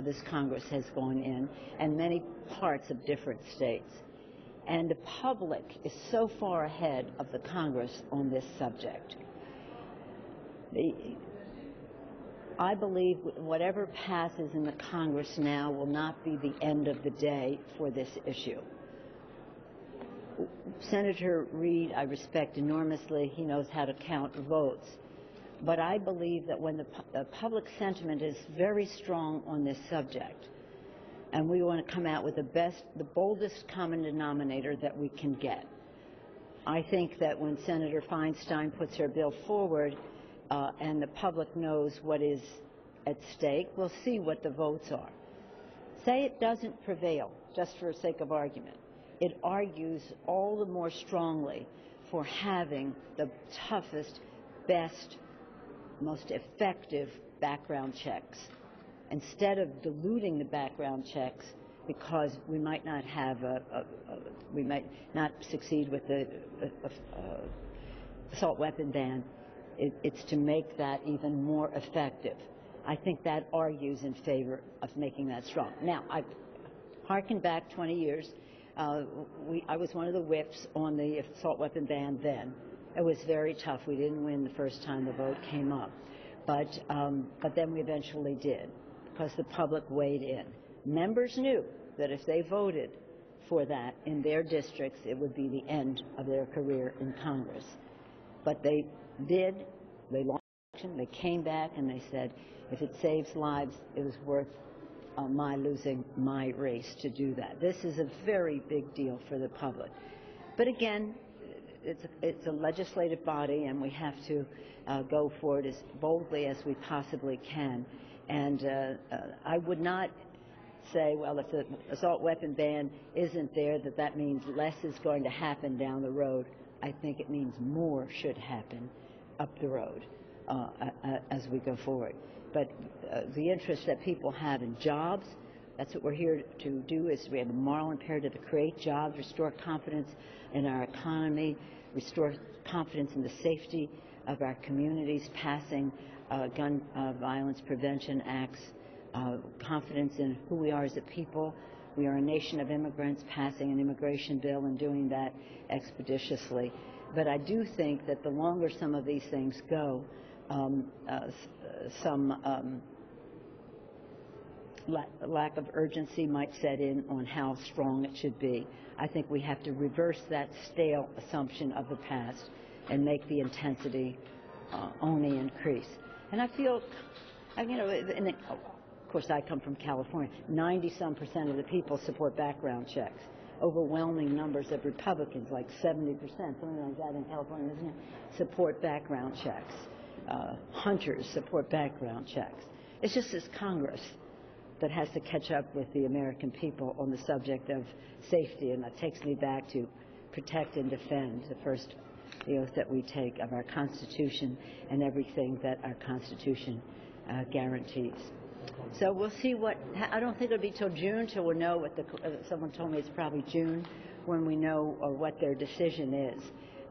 this Congress has gone in, and many parts of different states. And the public is so far ahead of the Congress on this subject. I believe whatever passes in the Congress now will not be the end of the day for this issue. Senator Reid, I respect enormously. He knows how to count votes. But I believe that when the public sentiment is very strong on this subject, and we want to come out with the boldest common denominator that we can get. I think that when Senator Feinstein puts her bill forward and the public knows what is at stake, we'll see what the votes are. Say it doesn't prevail, just for the sake of argument. It argues all the more strongly for having the toughest, best, most effective background checks. Instead of diluting the background checks because we might not have we might not succeed with the assault weapon ban, it's to make that even more effective. I think that argues in favor of making that strong. Now, I harken back 20 years. I was one of the whips on the assault weapon ban then. It was very tough. We didn't win the first time the vote came up. But then we eventually did, because the public weighed in. Members knew that if they voted for that in their districts, it would be the end of their career in Congress. But they did. They lost the election. They came back and they said, if it saves lives, it was worth my losing my race to do that. This is a very big deal for the public. But again, it's a legislative body, and we have to go for it as boldly as we possibly can. And I would not say, well, if the assault weapon ban isn't there, that means less is going to happen down the road. I think it means more should happen up the road as we go forward. But the interest that people have in jobs, that's what we're here to do, is we have a moral imperative to create jobs, restore confidence in our economy, restore confidence in the safety of our communities, passing gun violence prevention acts, confidence in who we are as a people. We are a nation of immigrants, passing an immigration bill and doing that expeditiously. But I do think that the longer some of these things go, some lack of urgency might set in on how strong it should be. I think we have to reverse that stale assumption of the past and make the intensity only increase. And I feel, of course, I come from California. 90-some% of the people support background checks. Overwhelming numbers of Republicans, like 70%, something like that in California, isn't it, support background checks. Hunters support background checks. It's just this Congress that has to catch up with the American people on the subject of safety, and that takes me back to protect and defend, the oath that we take of our Constitution and everything that our Constitution guarantees. So we'll see I don't think it'll be till June till we'll know what someone told me it's probably June when we know what their decision is.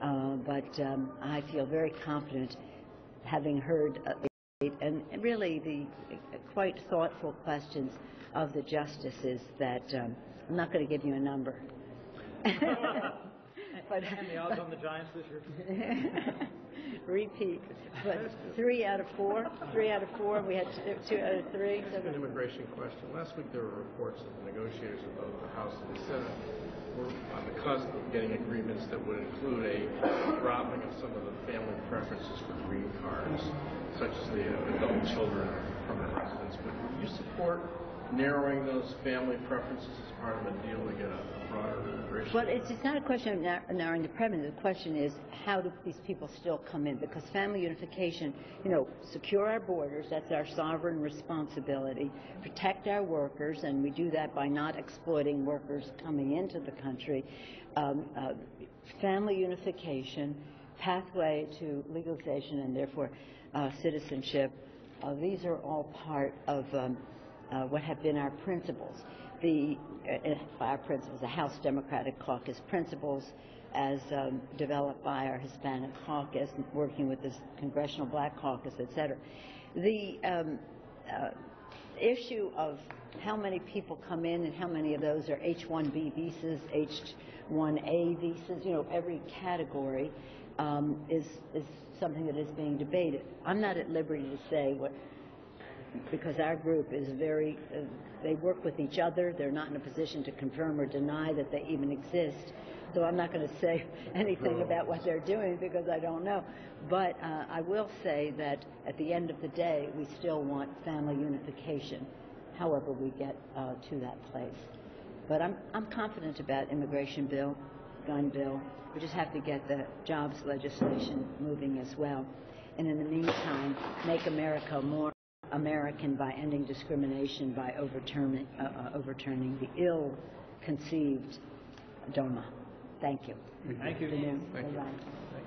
But I feel very confident, having heard and really the quite thoughtful questions of the justices, that I'm not going to give you a number. But the odds on the Giants this year? Repeat. But 3 out of 4. We had 2 out of 3. An immigration question. Last week there were reports that the negotiators of both the House and the Senate were on the cusp of getting agreements that would include a dropping of some of the family preferences for green cards, such as the adult children or permanent residents. But would you support narrowing those family preferences as part of a deal to get a broader immigration? Well, it's not a question of narrowing the preferences. The question is, how do these people still come in? Because family unification, secure our borders, that's our sovereign responsibility, protect our workers, and we do that by not exploiting workers coming into the country. Family unification, pathway to legalization, and therefore citizenship, these are all part of what have been our principles. Our principles, the House Democratic Caucus principles, as developed by our Hispanic Caucus, working with the Congressional Black Caucus, etc. The issue of how many people come in and how many of those are H-1B visas, H-1A visas, you know, every category is something that is being debated. I'm not at liberty to say what, because our group is very, they work with each other. They're not in a position to confirm or deny that they even exist. So I'm not going to say anything about what they're doing because I don't know. But I will say that at the end of the day, we still want family unification, however we get to that place. But I'm confident about immigration bill, gun bill. We just have to get the jobs legislation moving as well. And in the meantime, make America more American by ending discrimination, by overturning the ill-conceived DOMA. Thank you. Thank you. Thank you.